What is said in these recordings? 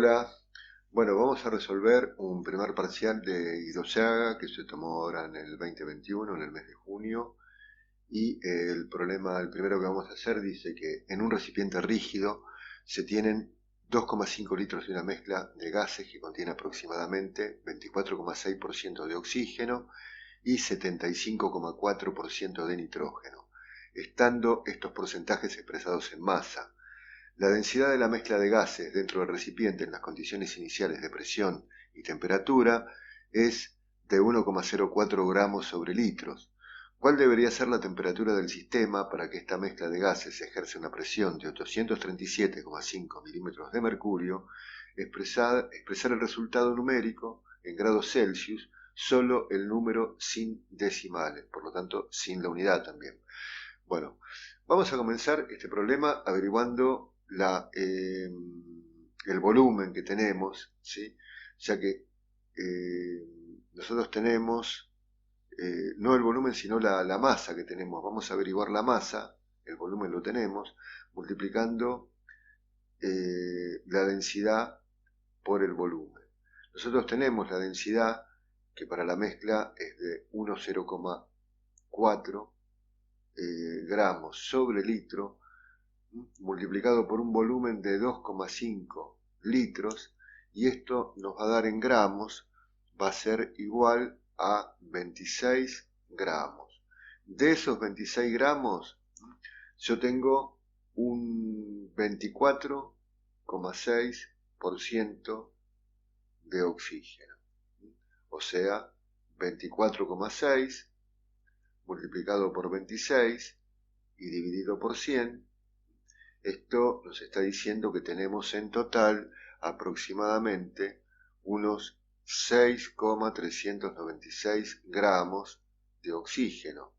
Hola, bueno, vamos a resolver un primer parcial de Idoyaga que se tomó ahora en el 2021, en el mes de junio, y el problema, el primero que vamos a hacer, dice que en un recipiente rígido se tienen 2,5 litros de una mezcla de gases que contiene aproximadamente 24,6% de oxígeno y 75,4% de nitrógeno, estando estos porcentajes expresados en masa. La densidad de la mezcla de gases dentro del recipiente en las condiciones iniciales de presión y temperatura es de 1,04 gramos sobre litros. ¿Cuál debería ser la temperatura del sistema para que esta mezcla de gases ejerza una presión de 837,5 milímetros de mercurio? Expresar el resultado numérico en grados Celsius, solo el número sin decimales, por lo tanto sin la unidad también. Bueno, vamos a comenzar este problema averiguando el volumen que tenemos, ¿sí? Ya que nosotros tenemos no el volumen sino la masa que tenemos. Vamos a averiguar la masa, el volumen lo tenemos, multiplicando la densidad por el volumen. Nosotros tenemos la densidad que para la mezcla es de 1,04 gramos sobre litro, multiplicado por un volumen de 2,5 litros, y esto nos va a dar en gramos, va a ser igual a 26 gramos. De esos 26 gramos, yo tengo un 24,6% de oxígeno. O sea, 24,6 multiplicado por 26 y dividido por 100. Esto nos está diciendo que tenemos en total aproximadamente unos 6,396 gramos de oxígeno.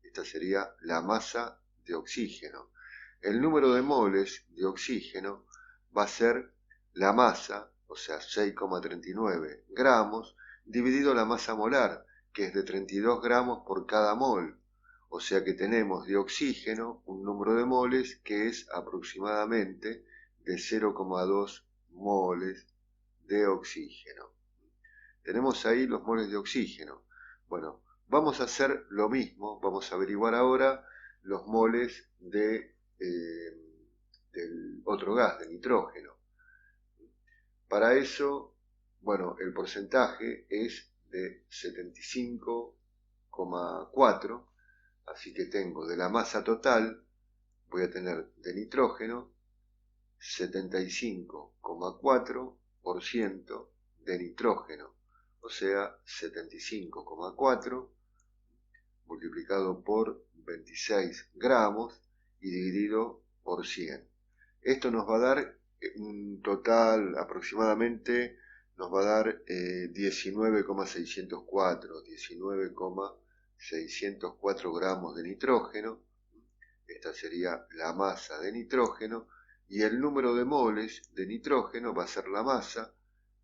Esta sería la masa de oxígeno. El número de moles de oxígeno va a ser la masa, o sea 6,39 gramos, dividido la masa molar, que es de 32 gramos por cada mol. O sea que tenemos de oxígeno un número de moles que es aproximadamente de 0,2 moles de oxígeno. Tenemos ahí los moles de oxígeno. Bueno, vamos a hacer lo mismo, vamos a averiguar ahora los moles del otro gas, de nitrógeno. Para eso, bueno, el porcentaje es de 75,4. Así que tengo de la masa total, voy a tener de nitrógeno 75,4% de nitrógeno, o sea 75,4 multiplicado por 26 gramos y dividido por 100. Esto nos va a dar un total aproximadamente, nos va a dar 19,604 gramos de nitrógeno. Esta sería la masa de nitrógeno, y el número de moles de nitrógeno va a ser la masa,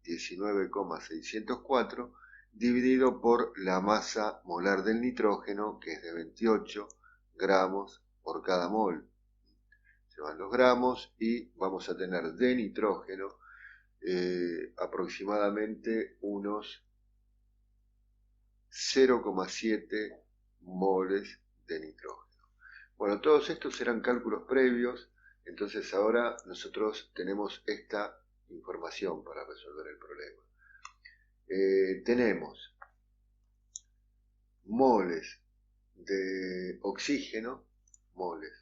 19,604, dividido por la masa molar del nitrógeno, que es de 28 gramos por cada mol. Se van los gramos y vamos a tener de nitrógeno aproximadamente unos 0,7 moles de nitrógeno. Bueno, todos estos eran cálculos previos, entonces ahora nosotros tenemos esta información para resolver el problema. Tenemos moles de oxígeno, moles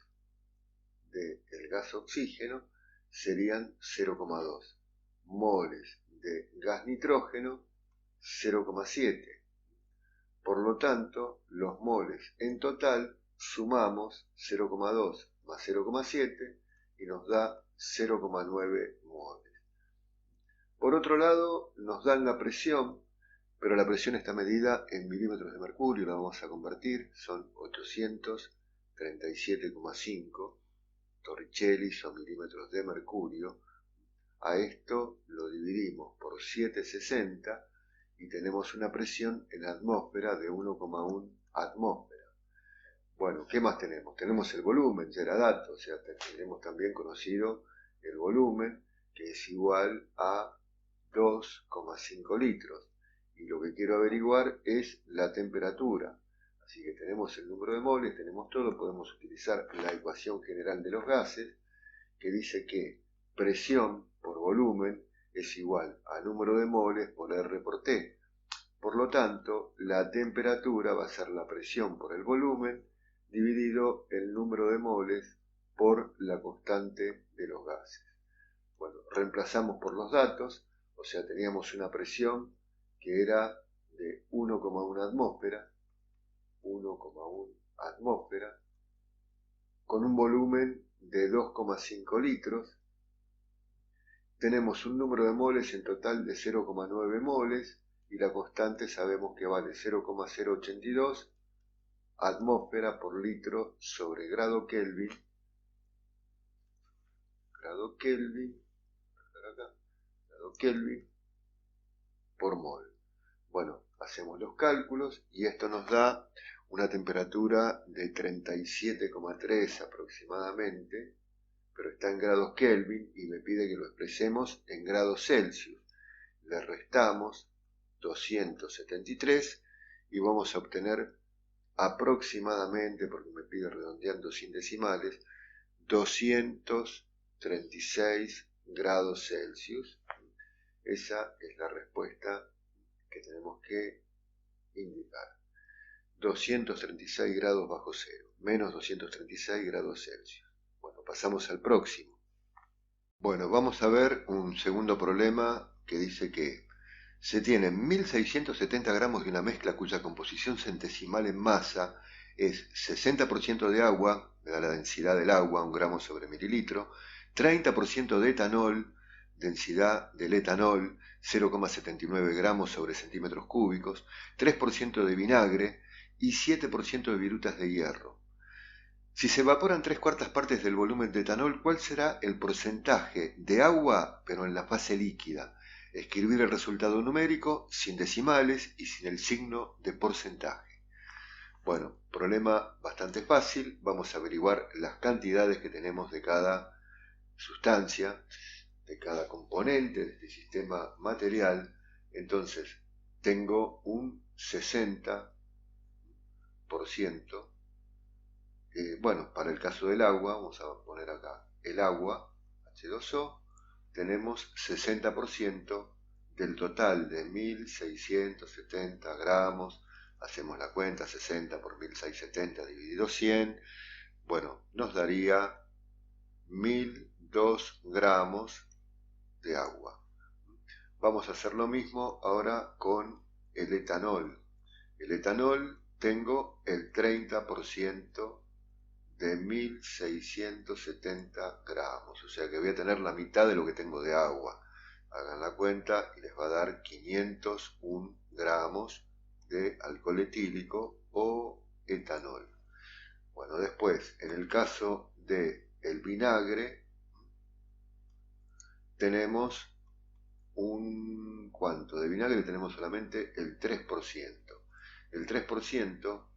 del gas oxígeno serían 0,2, moles de gas nitrógeno 0,7. Por lo tanto, los moles en total sumamos 0,2 más 0,7 y nos da 0,9 moles. Por otro lado, nos dan la presión, pero la presión está medida en milímetros de mercurio, la vamos a convertir, son 837,5 torricellis o milímetros de mercurio. A esto lo dividimos por 760 y tenemos una presión en la atmósfera de 1,1 atmósfera. Bueno, ¿qué más tenemos? Tenemos el volumen, ya era dato, o sea, tenemos también conocido el volumen, que es igual a 2,5 litros. Y lo que quiero averiguar es la temperatura. Así que tenemos el número de moles, tenemos todo, podemos utilizar la ecuación general de los gases, que dice que presión por volumen es igual a número de moles por R por T. Por lo tanto, la temperatura va a ser la presión por el volumen dividido el número de moles por la constante de los gases. Bueno, reemplazamos por los datos, o sea, teníamos una presión que era de 1,1 atmósfera, 1,1 atmósfera, con un volumen de 2,5 litros. Tenemos un número de moles en total de 0,9 moles y la constante sabemos que vale 0,082 atmósfera por litro sobre grado Kelvin, grado Kelvin por mol. Bueno, hacemos los cálculos y esto nos da una temperatura de 37,3 aproximadamente, pero está en grados Kelvin y me pide que lo expresemos en grados Celsius. Le restamos 273 y vamos a obtener aproximadamente, porque me pide redondeando sin decimales, 236 grados Celsius. Esa es la respuesta que tenemos que indicar. 236 grados bajo cero, menos 236 grados Celsius. Bueno, pasamos al próximo. Bueno, vamos a ver un segundo problema que dice que se tienen 1670 gramos de una mezcla cuya composición centesimal en masa es 60% de agua, me da la densidad del agua, 1 gramo sobre mililitro, 30% de etanol, densidad del etanol, 0,79 gramos sobre centímetros cúbicos, 3% de vinagre y 7% de virutas de hierro. Si se evaporan 3/4 partes del volumen de etanol, ¿cuál será el porcentaje de agua, pero en la fase líquida? Escribir el resultado numérico sin decimales y sin el signo de porcentaje. Bueno, problema bastante fácil. Vamos a averiguar las cantidades que tenemos de cada sustancia, de cada componente de este sistema material. Entonces, tengo un 60%. Bueno, para el caso del agua, vamos a poner acá el agua, H2O, tenemos 60% del total de 1670 gramos, hacemos la cuenta, 60 por 1670 dividido 100, bueno, nos daría 1002 gramos de agua. Vamos a hacer lo mismo ahora con el etanol. El etanol tengo el 30% de 1670 gramos, o sea que voy a tener la mitad de lo que tengo de agua. Hagan la cuenta y les va a dar 501 gramos de alcohol etílico o etanol. Bueno, después, en el caso del vinagre, tenemos ¿cuánto? De vinagre tenemos solamente el 3%. El 3%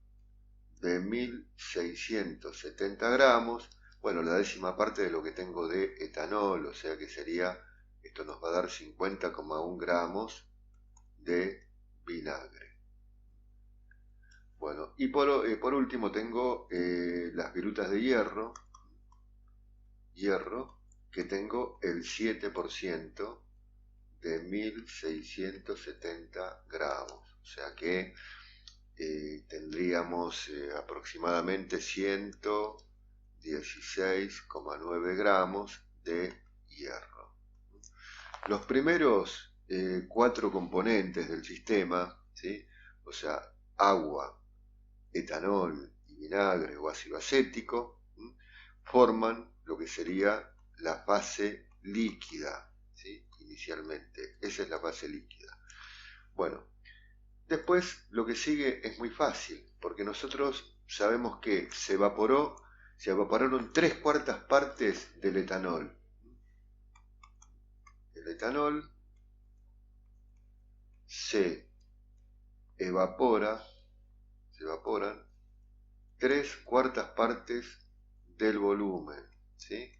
de 1670 gramos, bueno, la décima parte de lo que tengo de etanol, o sea que sería, esto nos va a dar 50,1 gramos de vinagre. Bueno, y por último tengo las virutas de hierro, que tengo el 7% de 1670 gramos, o sea que tendríamos aproximadamente 116,9 gramos de hierro. Los primeros 4 componentes del sistema, ¿sí? O sea, agua, etanol y vinagre o ácido acético, forman lo que sería la fase líquida, ¿sí? Inicialmente, esa es la fase líquida. Bueno, después lo que sigue es muy fácil, porque nosotros sabemos que se evaporaron 3/4 partes del etanol. El etanol se evaporan 3/4 partes del volumen, ¿sí?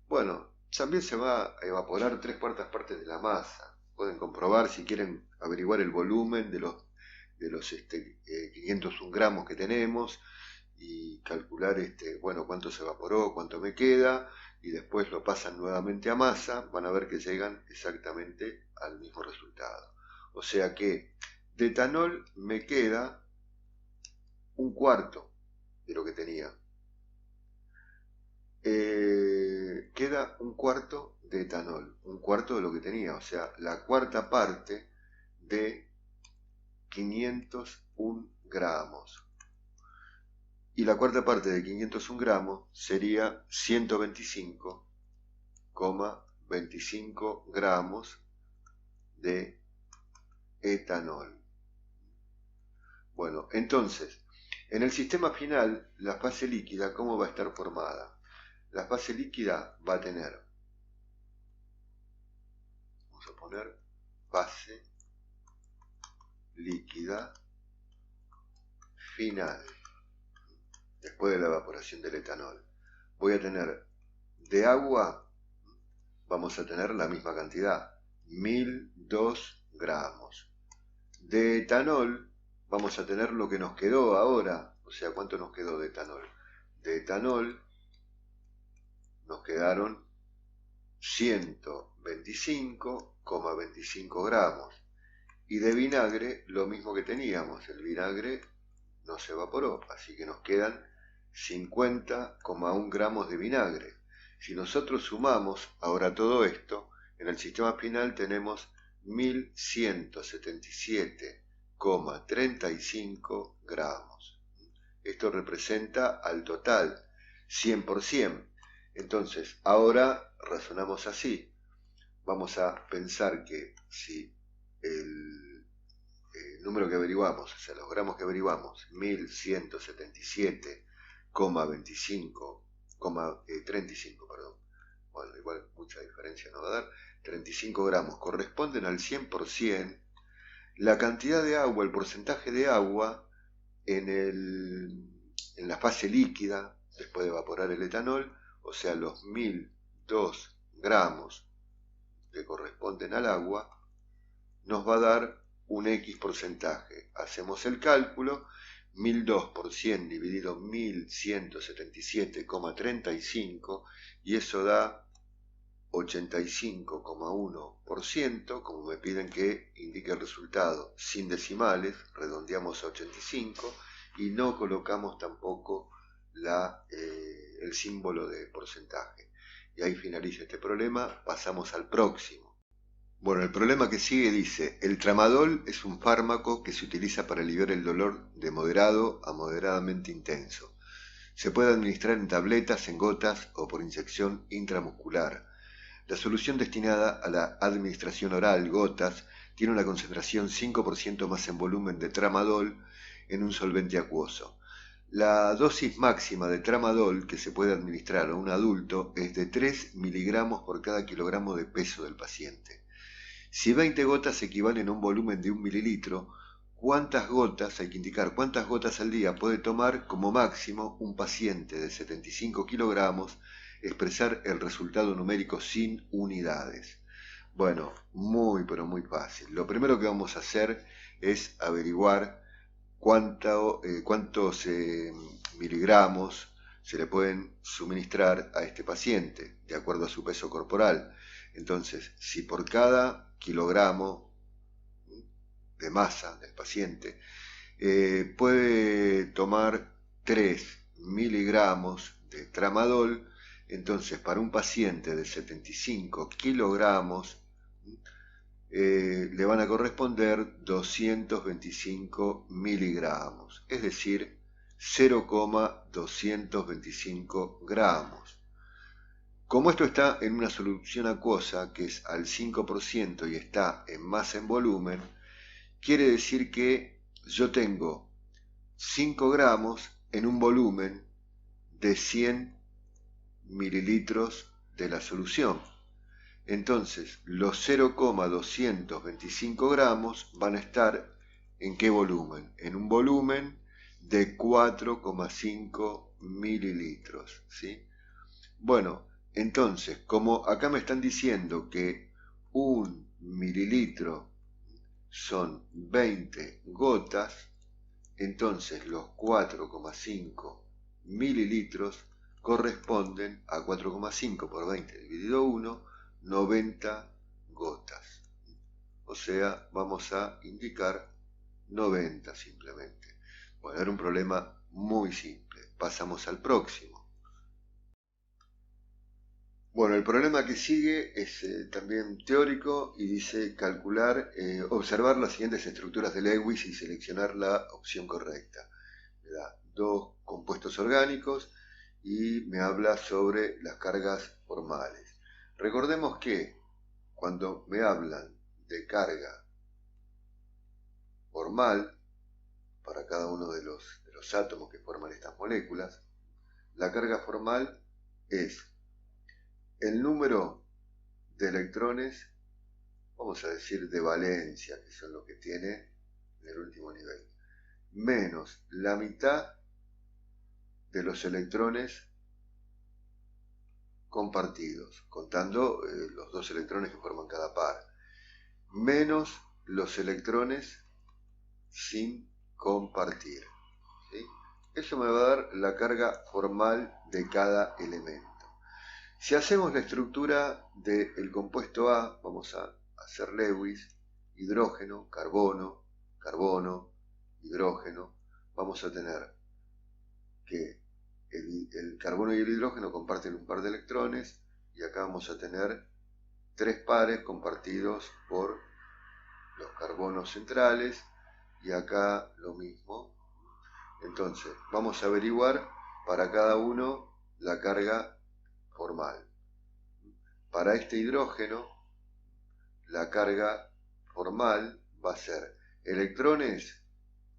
Bueno, también se va a evaporar 3/4 de la masa. Pueden comprobar si quieren averiguar el volumen de los 501 gramos que tenemos y calcular bueno, cuánto se evaporó, cuánto me queda, y después lo pasan nuevamente a masa, van a ver que llegan exactamente al mismo resultado. O sea que de etanol me queda 1/4 de lo que tenía. Queda 1/4 de etanol, 1/4 de lo que tenía, o sea, la cuarta parte de 501 gramos. Y la cuarta parte de 501 gramos sería 125,25 gramos de etanol. Bueno, entonces, en el sistema final, la fase líquida, ¿cómo va a estar formada? La fase líquida va a tener, vamos a poner fase líquida final, después de la evaporación del etanol. Voy a tener de agua, vamos a tener la misma cantidad, 1002 gramos. De etanol, vamos a tener lo que nos quedó ahora, o sea, ¿cuánto nos quedó de etanol? De etanol nos quedaron 125,25 gramos. Y de vinagre, lo mismo que teníamos, el vinagre no se evaporó, así que nos quedan 50,1 gramos de vinagre. Si nosotros sumamos ahora todo esto, en el sistema final tenemos 1177,35 gramos. Esto representa al total 100%. Entonces, ahora razonamos así. Vamos a pensar que si el número que averiguamos, o sea, los gramos que averiguamos, 1177,35, perdón, bueno, igual mucha diferencia no va a dar, 35 gramos, corresponden al 100%, la cantidad de agua, el porcentaje de agua en la fase líquida, después de evaporar el etanol, o sea, los 1002 gramos que corresponden al agua, nos va a dar un X porcentaje. Hacemos el cálculo, 1002 por 100 dividido 1177,35, y eso da 85,1%, como me piden que indique el resultado sin decimales, redondeamos a 85 y no colocamos tampoco el símbolo de porcentaje. Y ahí finaliza este problema, pasamos al próximo. Bueno, el problema que sigue dice, el tramadol es un fármaco que se utiliza para aliviar el dolor de moderado a moderadamente intenso. Se puede administrar en tabletas, en gotas o por inyección intramuscular. La solución destinada a la administración oral, gotas, tiene una concentración 5% más en volumen de tramadol en un solvente acuoso. La dosis máxima de tramadol que se puede administrar a un adulto es de 3 miligramos por cada kilogramo de peso del paciente. Si 20 gotas equivalen a un volumen de 1 mililitro, ¿cuántas gotas, hay que indicar cuántas gotas al día puede tomar como máximo un paciente de 75 kilogramos? Expresar el resultado numérico sin unidades. Bueno, muy pero muy fácil. Lo primero que vamos a hacer es averiguar cuántos miligramos se le pueden suministrar a este paciente de acuerdo a su peso corporal. Entonces, si por cada kilogramo de masa del paciente puede tomar 3 miligramos de tramadol, entonces para un paciente de 75 kilogramos le van a corresponder 225 miligramos, es decir, 0,225 gramos. Como esto está en una solución acuosa, que es al 5% y está en masa en volumen, quiere decir que yo tengo 5 gramos en un volumen de 100 mililitros de la solución. Entonces, los 0,225 gramos van a estar ¿en qué volumen? En un volumen de 4,5 mililitros, ¿sí? Bueno, Entonces, como acá me están diciendo que 1 mililitro son 20 gotas, entonces los 4,5 mililitros corresponden a 4,5 por 20 dividido 1, 90 gotas. O sea, vamos a indicar 90 simplemente. Bueno, era un problema muy simple. Pasamos al próximo. Bueno, el problema que sigue es también teórico y dice observar las siguientes estructuras de Lewis y seleccionar la opción correcta. Me da 2 compuestos orgánicos y me habla sobre las cargas formales. Recordemos que cuando me hablan de carga formal para cada uno de los átomos que forman estas moléculas, la carga formal es el número de electrones, vamos a decir de valencia, que son los que tiene en el último nivel, menos la mitad de los electrones compartidos, contando los 2 electrones que forman cada par, menos los electrones sin compartir. ¿Sí? Eso me va a dar la carga formal de cada elemento. Si hacemos la estructura del compuesto A, vamos a hacer Lewis, hidrógeno, carbono, carbono, hidrógeno, vamos a tener que el carbono y el hidrógeno comparten un par de electrones y acá vamos a tener 3 pares compartidos por los carbonos centrales y acá lo mismo. Entonces vamos a averiguar para cada uno la carga formal. Para este hidrógeno la carga formal va a ser electrones,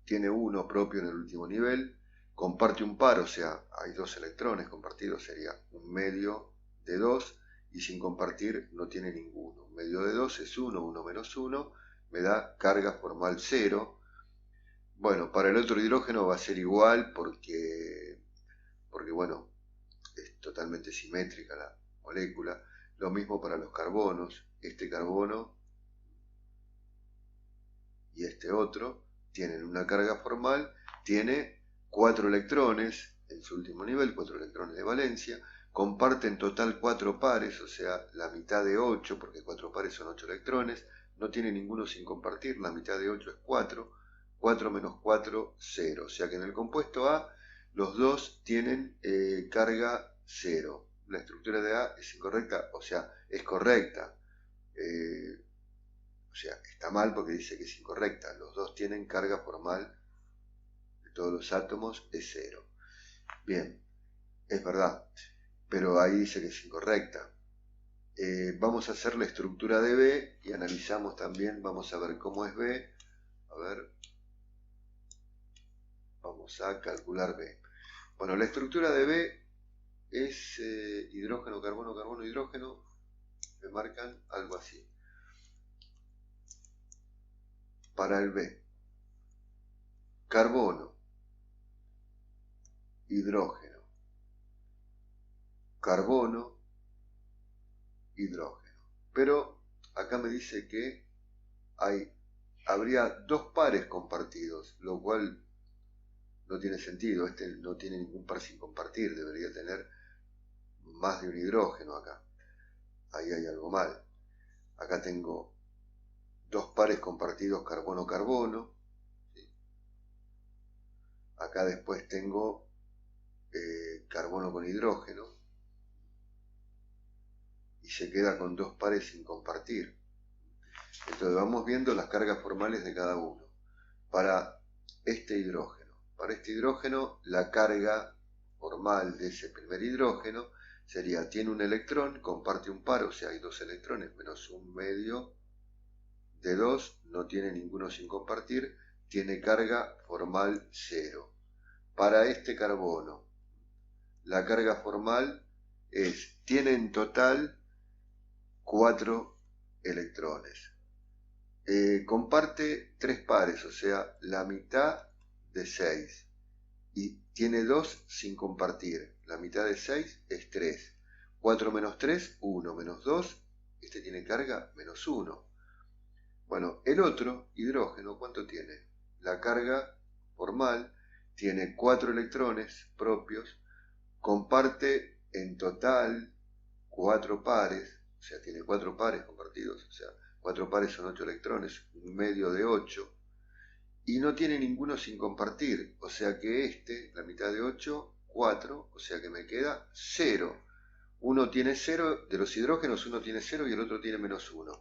tiene 1 propio en el último nivel, comparte un par, o sea, hay 2 electrones compartidos, sería un medio de 2, y sin compartir no tiene ninguno. Un medio de 2 es 1, 1 menos 1, me da carga formal 0. Bueno, para el otro hidrógeno va a ser igual porque bueno, es totalmente simétrica la molécula. Lo mismo para los carbonos, este carbono y este otro tienen una carga formal, tiene 4 electrones en su último nivel, 4 electrones de valencia, comparten total 4 pares, o sea, la mitad de 8, porque 4 pares son 8 electrones, no tiene ninguno sin compartir, la mitad de 8 es 4, 4 menos 4, 0, o sea que en el compuesto A los dos tienen carga 0. La estructura de A es incorrecta, o sea, es correcta. O sea, está mal porque dice que es incorrecta. Los dos tienen carga formal de todos los átomos es 0. Bien, es verdad, pero ahí dice que es incorrecta. Vamos a hacer la estructura de B y analizamos también, vamos a ver cómo es B. A ver, vamos a calcular B. Bueno, la estructura de B es hidrógeno, carbono, carbono, hidrógeno. Me marcan algo así. Para el B, carbono, hidrógeno, carbono, hidrógeno. Pero acá me dice que habría 2 pares compartidos, lo cual no tiene sentido. Este no tiene ningún par sin compartir, debería tener más de un hidrógeno acá. Ahí hay algo mal. Acá tengo 2 pares compartidos carbono-carbono. ¿Sí? Acá después tengo carbono con hidrógeno. Y se queda con 2 pares sin compartir. Entonces vamos viendo las cargas formales de cada uno. Para este hidrógeno, la carga formal de ese primer hidrógeno sería, tiene un electrón, comparte un par, o sea, hay 2 electrones, menos un medio de 2, no tiene ninguno sin compartir, tiene carga formal 0. Para este carbono, la carga formal tiene en total 4 electrones. Comparte 3 pares, o sea, la mitad de 6. Y tiene 2 sin compartir. La mitad de 6 es 3. 4 menos 3, 1 menos 2, este tiene carga menos 1. Bueno, el otro, hidrógeno, ¿cuánto tiene? La carga formal tiene 4 electrones propios, comparte en total 4 pares, o sea, tiene 4 pares compartidos, o sea, 4 pares son 8 electrones, un medio de 8, y no tiene ninguno sin compartir, o sea que la mitad de 8, 4, o sea que me queda 0. Uno tiene 0, de los hidrógenos uno tiene 0 y el otro tiene menos 1.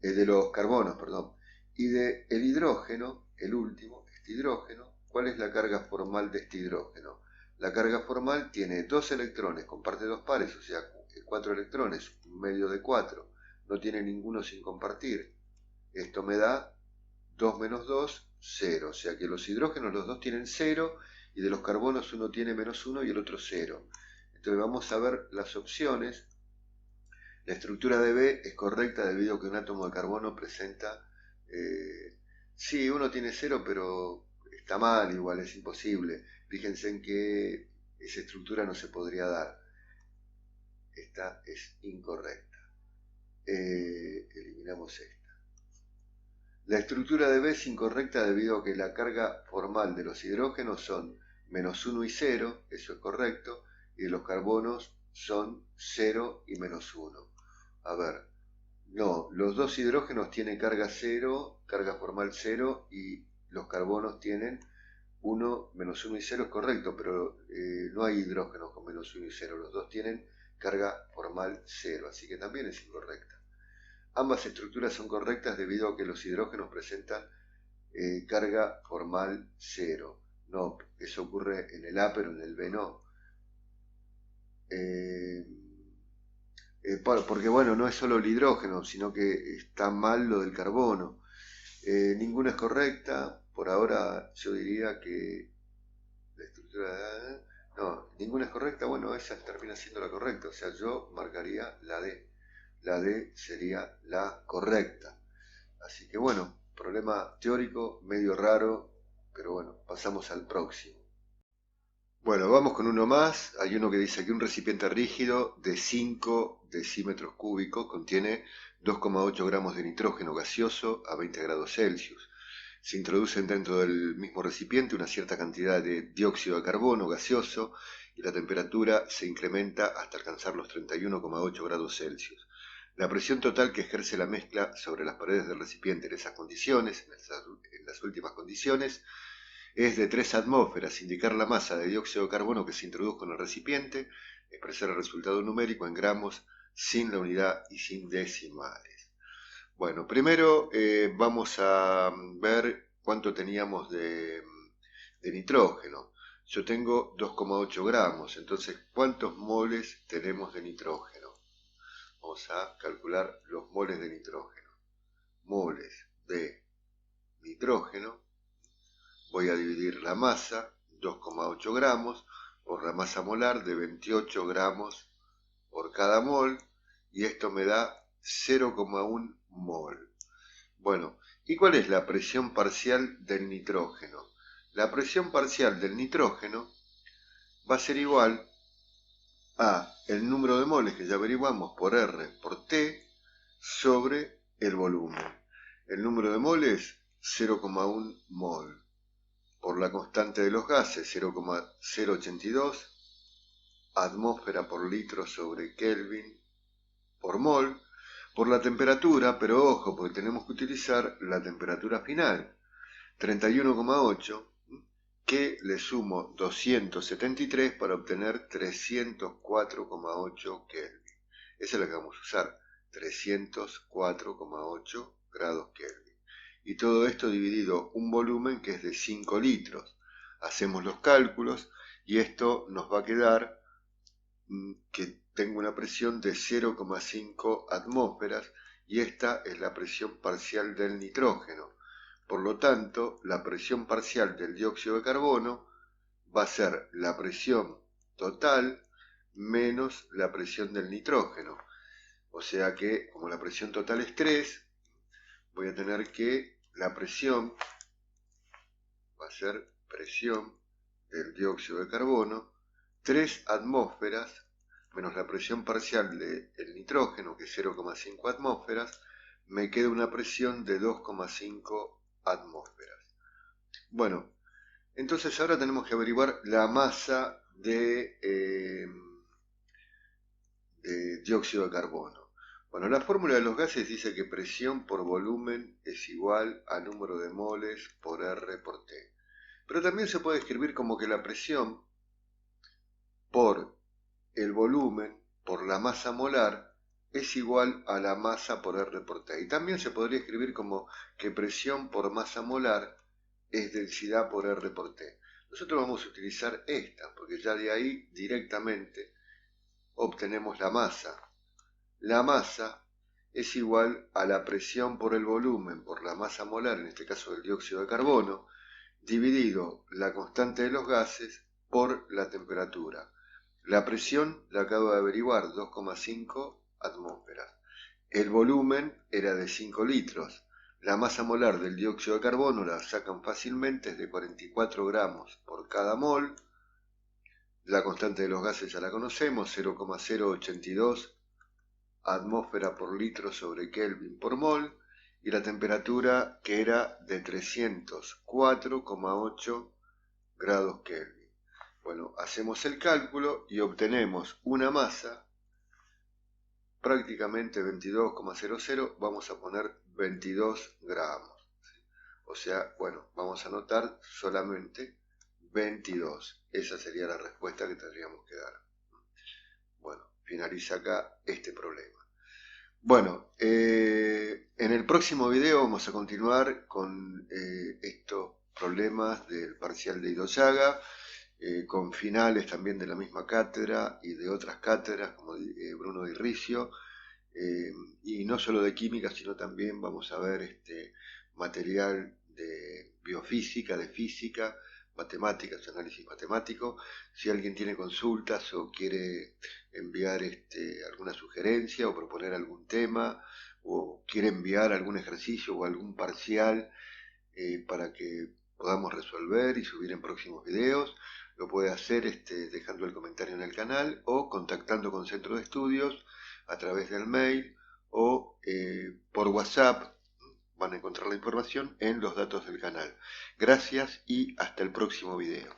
De los carbonos, perdón. Y de el hidrógeno, el último, este hidrógeno, ¿cuál es la carga formal de este hidrógeno? La carga formal tiene 2 electrones, comparte 2 pares, o sea, 4 electrones, un medio de 4. No tiene ninguno sin compartir. Esto me da 2 menos 2, 0. O sea que los hidrógenos los dos tienen 0 y de los carbonos uno tiene menos 1 y el otro 0. Entonces vamos a ver las opciones. La estructura de B es correcta debido a que un átomo de carbono presenta... sí, uno tiene 0, pero está mal, igual es imposible. Fíjense en que esa estructura no se podría dar. Esta es incorrecta. Eliminamos esta. La estructura de B es incorrecta debido a que la carga formal de los hidrógenos son menos 1 y 0, eso es correcto, y de los carbonos son 0 y menos 1. A ver, no, los dos hidrógenos tienen carga 0, carga formal 0, y los carbonos tienen 1, menos 1 y 0 es correcto, pero no hay hidrógenos con menos 1 y 0, los dos tienen carga formal 0, así que también es incorrecta. Ambas estructuras son correctas debido a que los hidrógenos presentan carga formal 0. No, eso ocurre en el A, pero en el B no. Porque bueno, no es solo el hidrógeno, sino que está mal lo del carbono. Ninguna es correcta. Por ahora yo diría que la estructura de... No, ninguna es correcta. Bueno, esa termina siendo la correcta. O sea, yo marcaría la D. La D sería la correcta. Así que bueno, problema teórico medio raro, pero bueno, pasamos al próximo. Bueno, vamos con uno más. Hay uno que dice que un recipiente rígido de 5 decímetros cúbicos contiene 2,8 gramos de nitrógeno gaseoso a 20 grados Celsius. Se introducen dentro del mismo recipiente una cierta cantidad de dióxido de carbono gaseoso y la temperatura se incrementa hasta alcanzar los 31,8 grados Celsius. La presión total que ejerce la mezcla sobre las paredes del recipiente en esas condiciones, en las últimas condiciones, es de 3 atmósferas. Indicar la masa de dióxido de carbono que se introdujo en el recipiente, expresar el resultado numérico en gramos sin la unidad y sin decimales. Bueno, primero vamos a ver cuánto teníamos de nitrógeno. Yo tengo 2,8 gramos, entonces ¿cuántos moles tenemos de nitrógeno? Vamos a calcular los moles de nitrógeno. Moles de nitrógeno. Voy a dividir la masa, 2,8 gramos, por la masa molar de 28 gramos por cada mol, y esto me da 0,1 mol. Bueno, ¿y cuál es la presión parcial del nitrógeno? La presión parcial del nitrógeno va a ser igual a el número de moles que ya averiguamos por R por T sobre el volumen. El número de moles, 0,1 mol. Por la constante de los gases, 0,082 atmósfera por litro sobre Kelvin por mol. Por la temperatura, pero ojo, porque tenemos que utilizar la temperatura final, 31,8, que le sumo 273 para obtener 304,8 Kelvin. Esa es la que vamos a usar, 304,8 grados Kelvin. Y todo esto dividido un volumen que es de 5 litros. Hacemos los cálculos y esto nos va a quedar que tengo una presión de 0,5 atmósferas y esta es la presión parcial del nitrógeno. Por lo tanto, la presión parcial del dióxido de carbono va a ser la presión total menos la presión del nitrógeno. O sea que, como la presión total es 3, voy a tener que la presión va a ser presión del dióxido de carbono, 3 atmósferas menos la presión parcial del nitrógeno, que es 0,5 atmósferas, me queda una presión de 2,5 atmósferas. Bueno, entonces ahora tenemos que averiguar la masa de dióxido de carbono. Bueno, la fórmula de los gases dice que presión por volumen es igual a número de moles por R por T. Pero también se puede escribir como que la presión por el volumen por la masa molar es igual a la masa por R por T. Y también se podría escribir como que presión por masa molar es densidad por R por T. Nosotros vamos a utilizar esta, porque ya de ahí directamente obtenemos la masa. La masa es igual a la presión por el volumen por la masa molar, en este caso del dióxido de carbono, dividido la constante de los gases por la temperatura. La presión la acabo de averiguar, 2,5 atmósferas. El volumen era de 5 litros. La masa molar del dióxido de carbono la sacan fácilmente, es de 44 gramos por cada mol. La constante de los gases ya la conocemos, 0,082 atmósfera por litro sobre Kelvin por mol. Y la temperatura que era de 304,8 grados Kelvin. Bueno, hacemos el cálculo y obtenemos una masa prácticamente 22,00, vamos a poner 22 gramos. O sea, bueno, vamos a anotar solamente 22. Esa sería la respuesta que tendríamos que dar. Bueno, finaliza acá este problema. Bueno, en el próximo video vamos a continuar con estos problemas del parcial de Ido-Yaga, con finales también de la misma cátedra y de otras cátedras como Bruno Di Riccio, y no solo de química, sino también vamos a ver material de biofísica, de física, matemáticas, análisis matemático. Si alguien tiene consultas o quiere enviar alguna sugerencia o proponer algún tema, o quiere enviar algún ejercicio o algún parcial para que podamos resolver y subir en próximos videos, lo puede hacer dejando el comentario en el canal o contactando con Centro de Estudios a través del mail o por WhatsApp. Van a encontrar la información en los datos del canal. Gracias y hasta el próximo video.